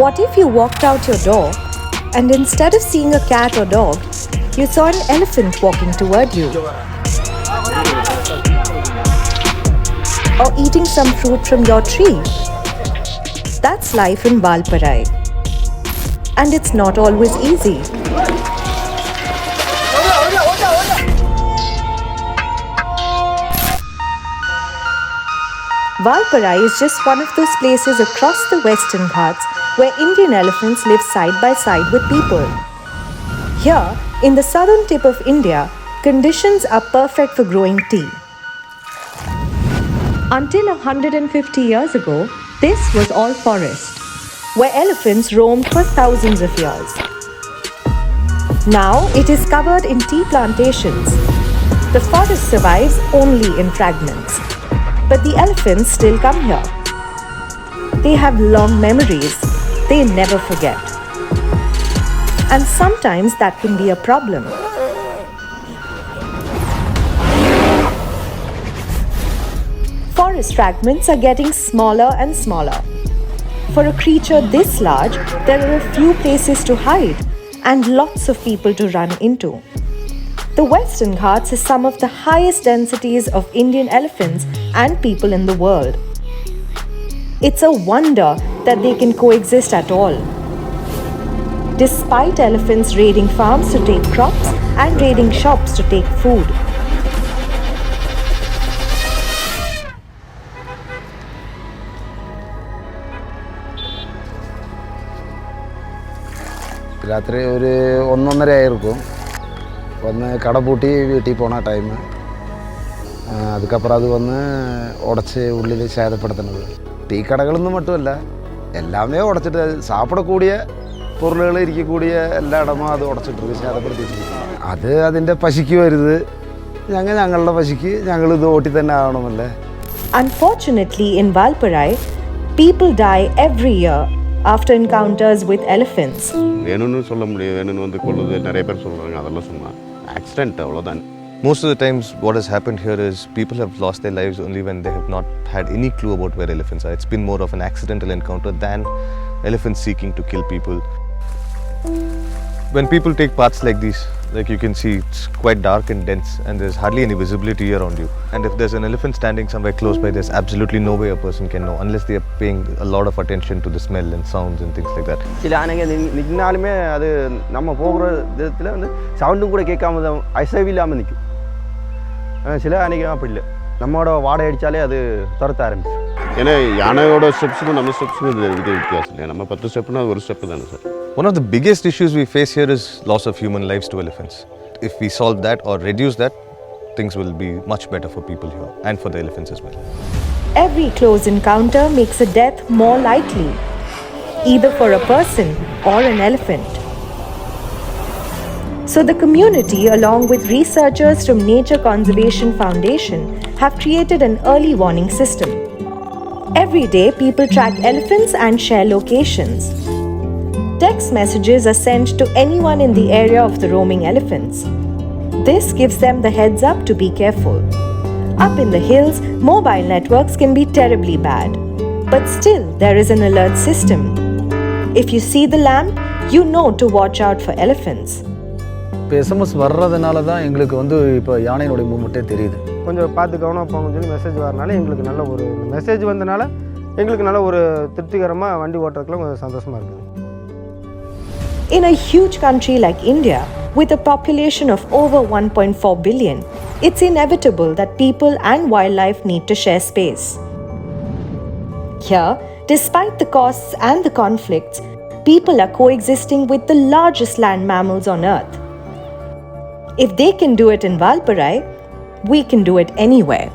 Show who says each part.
Speaker 1: What if you walked out your door and instead of seeing a cat or dog, you saw an elephant walking toward you? Or eating some fruit from your tree? That's life in Valparai. And it's not always easy. Valparai is just one of those places across the Western Ghats where Indian elephants live side by side with people. Here, in the southern tip of India, conditions are perfect for growing tea. Until 150 years ago, this was all forest, where elephants roamed for thousands of years. Now it is covered in tea plantations. The forest survives only in fragments, but the elephants still come here. They have long memories. They never forget. And sometimes that can be a problem. Forest fragments are getting smaller and smaller. For a creature this large, there are a few places to hide and lots of people to run into. The Western Ghats has some of the highest densities of Indian elephants and people in the world. It's a wonder that they can coexist at all. Despite elephants raiding farms to take crops and raiding shops to take food.
Speaker 2: രാത്രി ഒരു 1:30 ആയിരിക്കും വന്ന് കട പൂട്ടി വീട്ടിൽ പോണ time അതുക്കപ്പുറം അത് വന്ന് ഉടച്ച് ഉള്ളിൽ சேதப்படுத்துனது ടീ കടകളൊന്നും മറ്റുമല്ല എല്ലാമേ ഉടച്ചിട്ട് സാപ്പിടക്കൂടിയ പൊരുളുകൾ ഇരിക്കக்கூடிய എല്ലാ ഇടമും അത് ഉടച്ചിട്ട് சேதப்படுത്തിയിട്ടുണ്ട് അത് അതിൻ്റെ പശിക്ക് വരുത് ഞങ്ങളുടെ പശിക്ക് ഞങ്ങളിത് ഓട്ടി തന്നെ ആവണമല്ലേ.
Speaker 1: Unfortunately, in Valparai, people die every year after encounters with elephants.
Speaker 3: வேணும்னு சொல்ல முடியும், வேணும்னு வந்து கொள்ளுது நிறைய பேர் சொல்கிறாங்க, அதெல்லாம் சொன்னால் ஆக்சிடென்ட் அவ்வளோதான்.
Speaker 4: Most of the times what has happened here is people have lost their lives only when they have not had any clue about where elephants are. It's been more of an accidental encounter than elephants seeking to kill people. When people take paths like these, like you can see, it's quite dark and dense and there's hardly any visibility around you. And if there's an elephant standing somewhere close by, there's absolutely no way a person can know unless they are paying a lot of attention to the smell and sounds and things like that.
Speaker 5: சில ஆனைங்க நின்னாலுமே அது நம்ம போகிற விதத்தில் வந்து சவுண்டும் கூட கேட்காம அசைவில்லாமல் நிற்கும். சில ஆனைங்க அப்படி இல்லை, நம்மளோட வாடகை அடித்தாலே அது துரத்த ஆரம்பிச்சு.
Speaker 3: ஏன்னா யானையோட ஸ்டெப்ஸுக்கும் நம்ம ஸ்டெப்ஸுக்கும் இது வித்தியாசம் இல்லை. நம்ம 10 ஸ்டெப்னா ஒரு ஸ்டெப்பு தானே sir.
Speaker 4: One of the biggest issues we face here is loss of human lives to elephants. If we solve that or reduce that, things will be much better for people here and for the elephants as well.
Speaker 1: Every close encounter makes a death more likely, either for a person or an elephant. So the community, along with researchers from Nature Conservation Foundation, have created an early warning system. Every day, people track elephants and share locations. Text messages are sent to anyone in the area of the roaming elephants. This gives them the heads up to be careful. Up in the hills, mobile networks can be terribly bad. But still, there is an alert system. If you see the lamp, you know to watch out for elephants.
Speaker 2: இப்போ SMS வர்றதுனால தான் எங்களுக்கு வந்து இப்போ யானையினுடைய மூமெண்ட்டே தெரியுது.
Speaker 5: கொஞ்சம் பார்த்து கவனம் போகணும்னு சொல்லி மெசேஜ் வரனால எங்களுக்கு நல்ல ஒரு மெசேஜ் வந்தனால எங்களுக்கு நல்ல ஒரு திருப்திகரமாக வண்டி ஓட்டுறதுக்குலாம் கொஞ்சம் சந்தோஷமாக இருக்குது.
Speaker 1: In a huge country like India, with a population of over 1.4 billion, it's inevitable that people and wildlife need to share space. Here, despite the costs and the conflicts, people are coexisting with the largest land mammals on earth. If they can do it in Valparai, we can do it anywhere.